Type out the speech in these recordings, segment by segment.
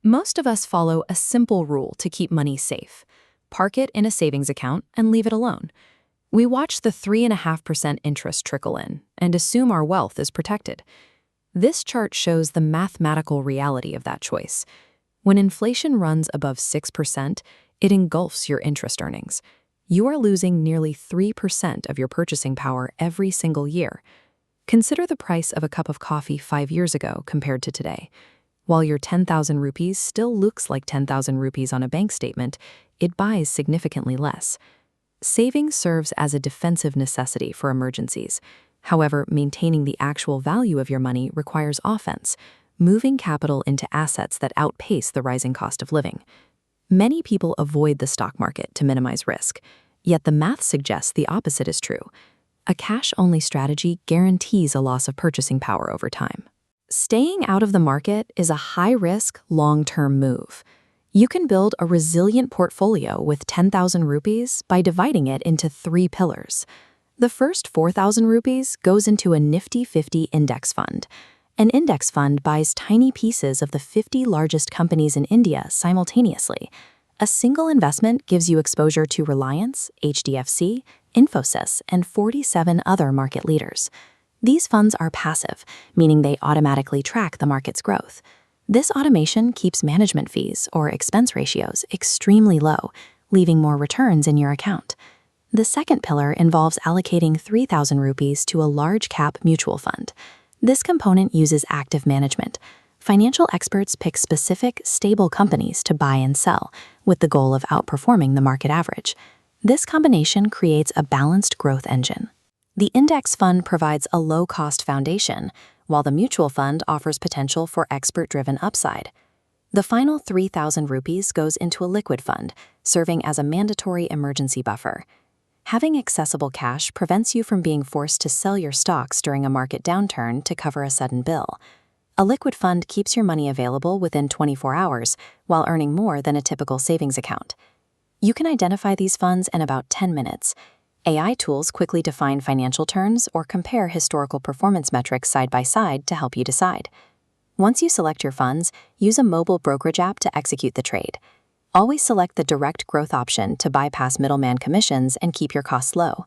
Most of us follow a simple rule to keep money safe. Park it in a savings account and leave it alone. We watch the 3.5% interest trickle in and assume our wealth is protected. This chart shows the mathematical reality of that choice. When inflation runs above 6%, it engulfs your interest earnings. You are losing nearly 3% of your purchasing power every single year. Consider the price of a cup of coffee 5 years ago compared to today. While your 10,000 rupees still looks like 10,000 rupees on a bank statement, it buys significantly less. Saving serves as a defensive necessity for emergencies. However, maintaining the actual value of your money requires offense, moving capital into assets that outpace the rising cost of living. Many people avoid the stock market to minimize risk, yet the math suggests the opposite is true. A cash-only strategy guarantees a loss of purchasing power over time. Staying out of the market is a high-risk, long-term move. You can build a resilient portfolio with 10,000 rupees by dividing it into 3 pillars. The first 4,000 rupees goes into a Nifty 50 index fund. An index fund buys tiny pieces of the 50 largest companies in India simultaneously. A single investment gives you exposure to Reliance, HDFC, Infosys, and 47 other market leaders. These funds are passive, meaning they automatically track the market's growth. This automation keeps management fees or expense ratios extremely low, leaving more returns in your account. The second pillar involves allocating 3,000 rupees to a large-cap mutual fund. This component uses active management. Financial experts pick specific, stable companies to buy and sell, with the goal of outperforming the market average. This combination creates a balanced growth engine. The index fund provides a low-cost foundation, while the mutual fund offers potential for expert-driven upside. The final 3,000 rupees goes into a liquid fund, serving as a mandatory emergency buffer. Having accessible cash prevents you from being forced to sell your stocks during a market downturn to cover a sudden bill. A liquid fund keeps your money available within 24 hours while earning more than a typical savings account. You can identify these funds in about 10 minutes. AI tools quickly define financial terms or compare historical performance metrics side by side to help you decide. Once you select your funds, use a mobile brokerage app to execute the trade. Always select the direct growth option to bypass middleman commissions and keep your costs low.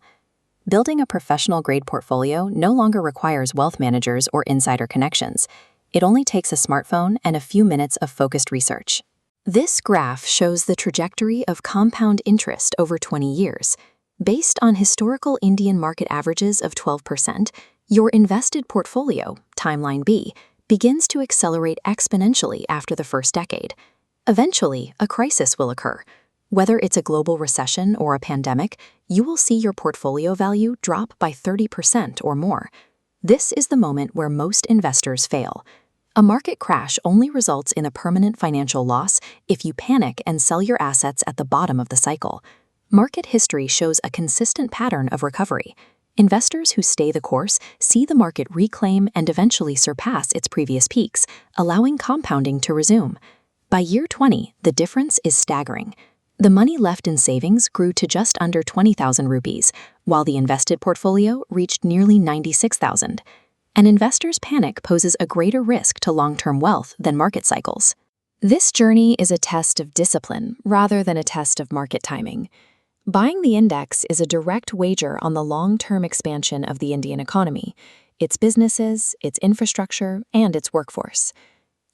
Building a professional-grade portfolio no longer requires wealth managers or insider connections. It only takes a smartphone and a few minutes of focused research. This graph shows the trajectory of compound interest over 20 years. Based on historical Indian market averages of 12%, your invested portfolio, timeline B, begins to accelerate exponentially after the first decade. Eventually, a crisis will occur. Whether it's a global recession or a pandemic, you will see your portfolio value drop by 30% or more. This is the moment where most investors fail. A market crash only results in a permanent financial loss if you panic and sell your assets at the bottom of the cycle. Market history shows a consistent pattern of recovery. Investors who stay the course see the market reclaim and eventually surpass its previous peaks, allowing compounding to resume. By year 20, the difference is staggering. The money left in savings grew to just under 20,000 rupees, while the invested portfolio reached nearly 96,000. An investor's panic poses a greater risk to long-term wealth than market cycles. This journey is a test of discipline rather than a test of market timing. Buying the index is a direct wager on the long-term expansion of the Indian economy, its businesses, its infrastructure, and its workforce.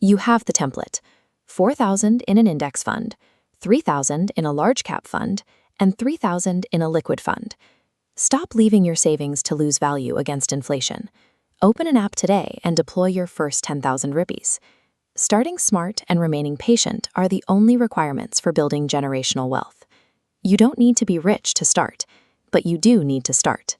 You have the template: 4,000 in an index fund, 3,000 in a large-cap fund, and 3,000 in a liquid fund. Stop leaving your savings to lose value against inflation. Open an app today and deploy your first 10,000 rupees. Starting smart and remaining patient are the only requirements for building generational wealth. You don't need to be rich to start, but you do need to start.